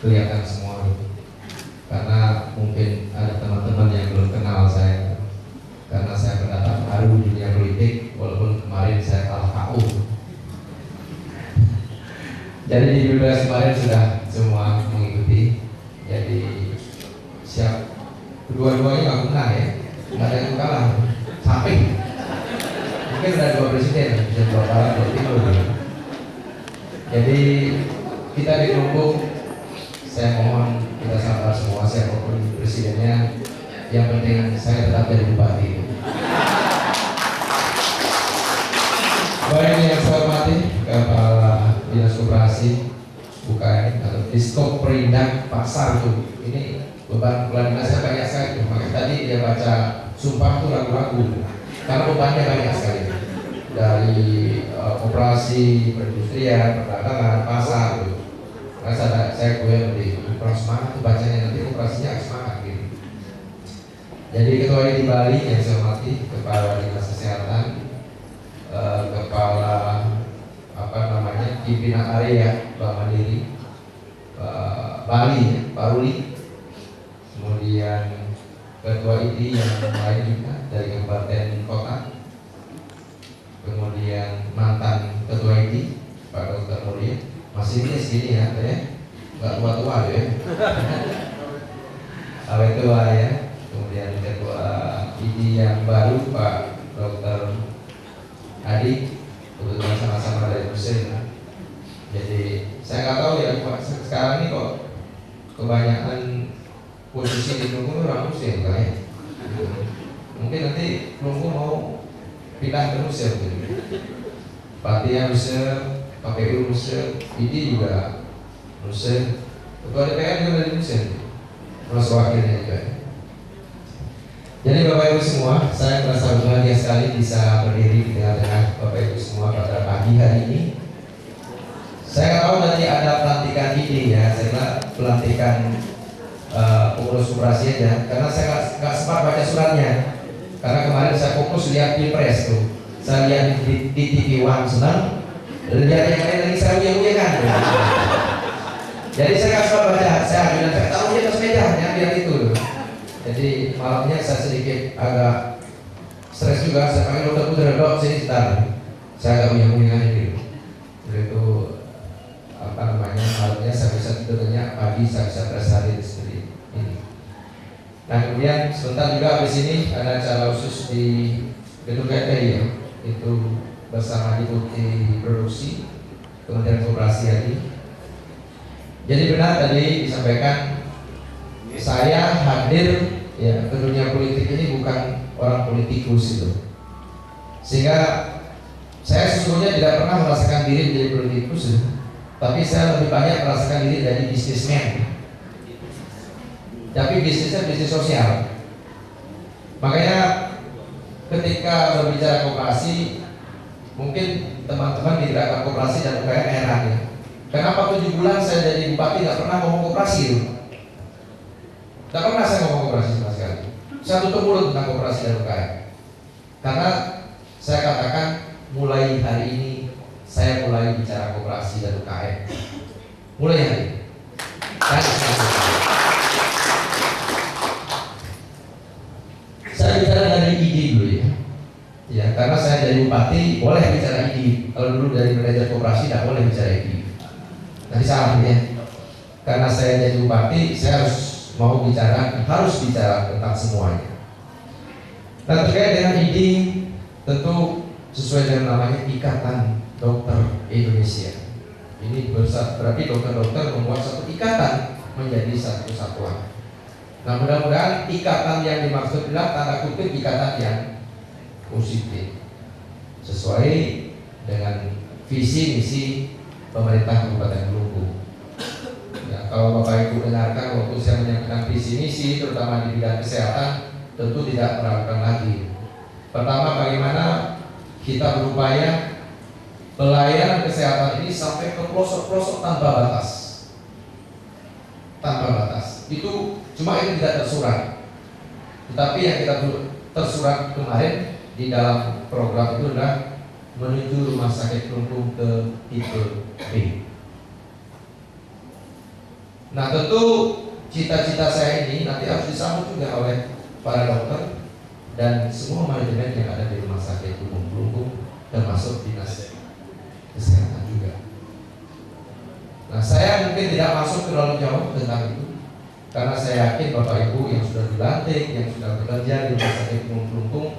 kelihatan semua gitu. Karena mungkin ada teman-teman yang belum kenal saya, karena saya pendatang baru di dunia politik, walaupun kemarin saya kalah KU. Jadi di Pilpres kemarin sudah semua mengikuti, jadi siap. Kedua-duanya nggak menang ya, nggak ada yang kalah, sampai mungkin ada 2 presiden, bisa 2 barat, 2 timur. Jadi kita di Kelungkung, saya mohon kita sabar semua, siapapun presidennya, yang penting saya tetap jadi bupati. Baik, yang saya hormati Kepala Dinas Koperasi UKM atau Diskop Perindak Pasar tuh, ini beban dinasnya banyak sekali. Makanya tadi dia baca sumpah tuh ragu-ragu karena bebannya banyak sekali, dari operasi, perindustrian, perdagangan, pasar tuh. Karena saya gue lebih kurang semangat tuh bacanya, nanti operasinya semangat gitu. Jadi ketua di Bali yang saya hormati Kepala Dinas Kesehatan, Kepala pimpinan area Bank Mandiri Bali, Pak Ruli, kemudian Ketua ID yang lain juga dari Kabupaten Kota, kemudian mantan Ketua ID Pak Dr. Nurya, masih ini segini ya, nggak tua-tua ya, awet tua ya. Kemudian Ketua ID yang baru Pak Dr. Adi, kebetulan sama-sama dari Muslim. Jadi saya nggak tahu ya, sekarang ini kok kebanyakan posisi di Kelungkung orang Muslim kan ya. Mungkin nanti Kelungkung mau pindah ke Muslim gitu. Partinya Muslim, KPU Muslim, ID juga Muslim, Ketua DPR juga dari Muslim, termasuk wakilnya juga. Jadi Bapak Ibu semua, saya merasa berbahagia sekali bisa berdiri di tengah-tengah Bapak Ibu semua pada pagi hari ini. Saya tahu nanti ada pelantikan ini ya, saya kira pelantikan pengurus koperasi aja, karena saya nggak sempat baca suratnya. Karena kemarin saya fokus lihat Pilpres tuh, saya lihat di TV One senang, lihat yang lain lagi saya uya-uya kan. Jadi saya nggak sempat baca, saya bilang saya tahu di atas meja, lihat itu. Jadi malamnya saya sedikit agak stres juga, saya panggil dokter Putra, dok sini sebentar, saya agak uya-uya gitu. Itu malamnya saya bisa tidurnya pagi, saya bisa tersadar seperti ini. Nah kemudian sebentar juga habis ini ada acara khusus di gedung GPI ya, itu bersama Deputi Produksi Kementerian Koperasi tadi. Jadi benar tadi disampaikan, saya hadir ya ke dunia politik ini bukan orang politikus itu, sehingga saya sesungguhnya tidak pernah merasakan diri menjadi politikus ya. Tapi saya lebih banyak merasakan diri dari bisnismen. Tapi bisnisnya bisnis sosial. Makanya ketika berbicara koperasi, mungkin teman-teman di gerakan koperasi dan UKM heran ya. Kenapa 7 bulan saya jadi bupati nggak pernah ngomong koperasi itu? Nggak pernah saya ngomong koperasi sama sekali. Saya tutup mulut tentang koperasi dan UKM. Karena saya katakan mulai hari ini saya mulai bicara koperasi dan UKM. Mulai hari ini. Saya bicara dari ID dulu ya. Ya, karena saya dari bupati boleh bicara ID. Kalau dulu dari manajer koperasi tidak boleh bicara ID. Nanti salah ya. Karena saya jadi bupati, saya harus bicara tentang semuanya. Nah terkait dengan ID, tentu sesuai dengan namanya Ikatan Dokter Indonesia. Ini berarti dokter-dokter membuat satu ikatan menjadi satu kesatuan. Nah mudah-mudahan ikatan yang dimaksud adalah tanda kutip ikatan yang positif, sesuai dengan visi misi pemerintah Kabupaten Kelungkung. Ya, kalau Bapak Ibu dengarkan waktu saya menyampaikan visi misi, terutama di bidang kesehatan, tentu tidak meragukan lagi. Pertama, bagaimana kita berupaya pelayanan kesehatan ini sampai ke pelosok-pelosok tanpa batas. Tanpa batas. Itu cuma itu tidak tersurat. Tetapi yang kita tersurat kemarin di dalam program itu adalah menuju rumah sakit Kelungkung ke tipe B. Nah tentu cita-cita saya ini nanti harus disambut juga oleh para dokter dan semua manajemen yang ada di rumah sakit umum Kelungkung, termasuk dinas kesehatan juga. Nah saya mungkin tidak masuk terlalu jauh tentang itu, karena saya yakin Bapak Ibu yang sudah dilantik, yang sudah bekerja di rumah sakit umum Kelungkung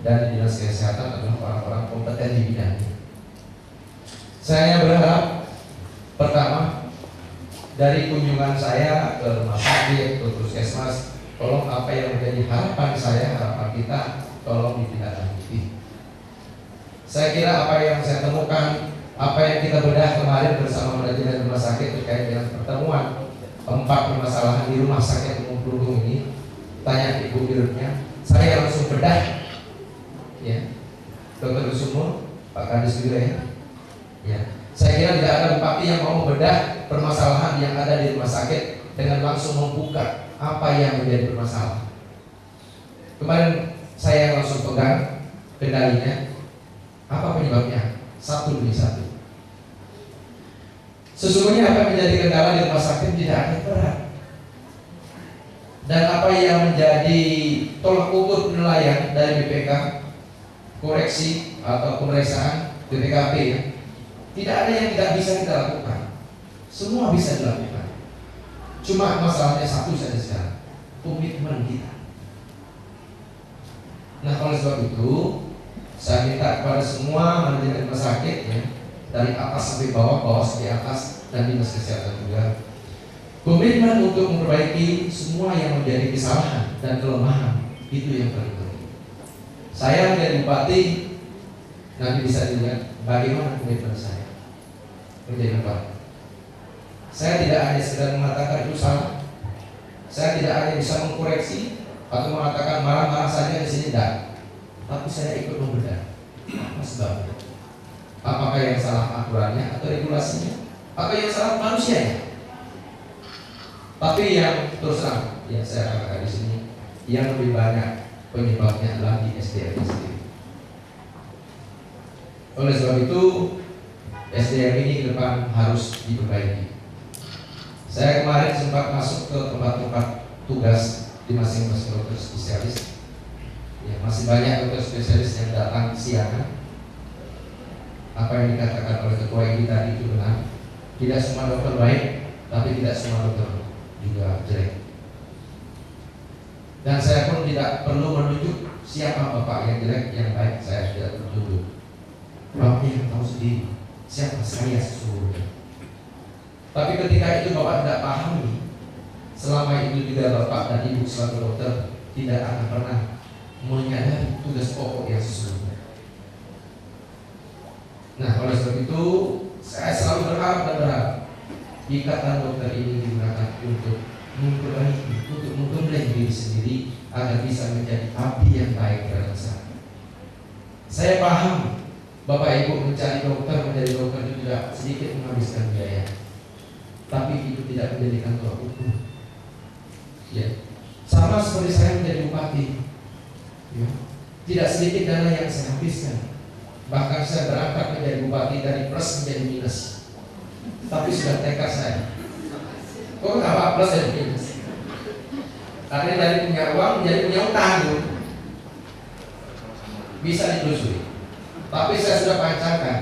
dan di dinas kesehatan adalah orang-orang kompeten di bidangnya. Saya berharap pertama, dari kunjungan saya ke rumah sakit, ke puskesmas, tolong apa yang menjadi harapan saya, harapan kita, tolong ditindaklanjuti. Saya kira apa yang saya temukan, apa yang kita bedah kemarin bersama manajemen rumah sakit terkait dengan pertemuan 4 permasalahan di rumah sakit umum Kelungkung ini, tanya Ibu Dirutnya, saya langsung bedah, ya, Dr. Kusumur, Pak Kadis juga ya. Saya kira tidak ada bupati yang mau membedah permasalahan yang ada di rumah sakit dengan langsung membuka apa yang menjadi permasalahan. Kemarin saya langsung pegang kendalinya, apa penyebabnya? Satu demi satu. Sesungguhnya apa yang menjadi kendala di rumah sakit tidak ada yang berat. Dan apa yang menjadi tolak ukur penilaian dari BPK, koreksi atau pemeriksaan BPKP ya, tidak ada yang tidak bisa kita lakukan. Semua bisa dilakukan. Cuma masalahnya satu saja sekarang, komitmen kita. Nah oleh sebab itu, saya minta kepada semua manajemen rumah sakit ya, dari atas sampai bawah, bawah sampai atas, dan dinas kesehatan juga, komitmen untuk memperbaiki semua yang menjadi kesalahan dan kelemahan. Itu yang paling penting. Saya menjadi bupati, nanti bisa dilihat bagaimana komitmen saya menjadi bupati. Saya tidak hanya sekedar mengatakan itu salah, saya tidak hanya bisa mengkoreksi atau mengatakan marah-marah saja di sini, tidak. Tapi saya ikut membedah. Apa sebabnya? Apakah yang salah aturannya atau regulasinya? Atau yang salah manusianya? Tapi yang terus terang, yang saya katakan di sini, yang lebih banyak penyebabnya adalah di SDM sendiri. Oleh sebab itu, SDM ini ke depan harus diperbaiki. Saya kemarin sempat masuk ke tempat-tempat tugas di masing-masing dokter spesialis. Ya, masih banyak dokter spesialis yang datang siang. Apa yang dikatakan oleh ketua ini tadi itu benar. Tidak semua dokter baik, tapi tidak semua dokter juga jelek. Dan saya pun tidak perlu menunjuk siapa bapak yang jelek, yang baik. Saya tidak perlu tunjuk. Bapak yang tahu sendiri siapa saya sesungguhnya. Tapi ketika itu bapak tidak pahami, selama itu juga bapak dan ibu selaku dokter tidak akan pernah menyadari tugas pokok yang sesungguhnya. Nah oleh sebab itu saya selalu berharap ikatan dokter ini digunakan untuk memperbaiki, untuk menggembleng diri sendiri agar bisa menjadi abdi yang baik pada masyarakat. Saya paham bapak ibu mencari dokter, menjadi dokter itu tidak sedikit menghabiskan biaya, tapi itu tidak menjadikan tolak ukur. Ya, sama seperti saya menjadi bupati, ya, tidak sedikit dana yang saya habiskan. Bahkan saya berangkat menjadi bupati dari plus menjadi minus. Tapi sudah tekad saya. Kok nggak apa plus jadi minus? Karena dari punya uang menjadi punya utang, bisa ditelusuri. Tapi saya sudah pancangkan,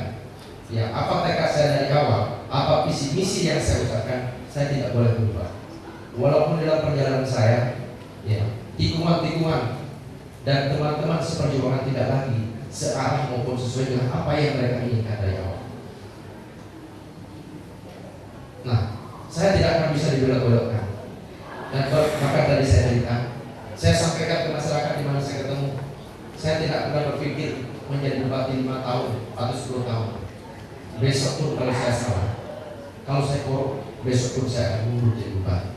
ya apa tekad saya dari awal, apa visi misi yang saya ucapkan, saya tidak boleh berubah. Walaupun dalam perjalanan saya, ya tikungan-tikungan dan teman-teman seperjuangan tidak lagi searah maupun sesuai dengan apa yang mereka inginkan dari awal. Nah, saya tidak akan bisa dibelok-belokkan. Dan maka tadi saya cerita, saya sampaikan ke masyarakat di mana saya ketemu, saya tidak pernah berpikir menjadi bupati 5 tahun atau 10 tahun. Besok pun kalau saya salah, kalau saya korup, besok pun saya akan mundur jadi bupati.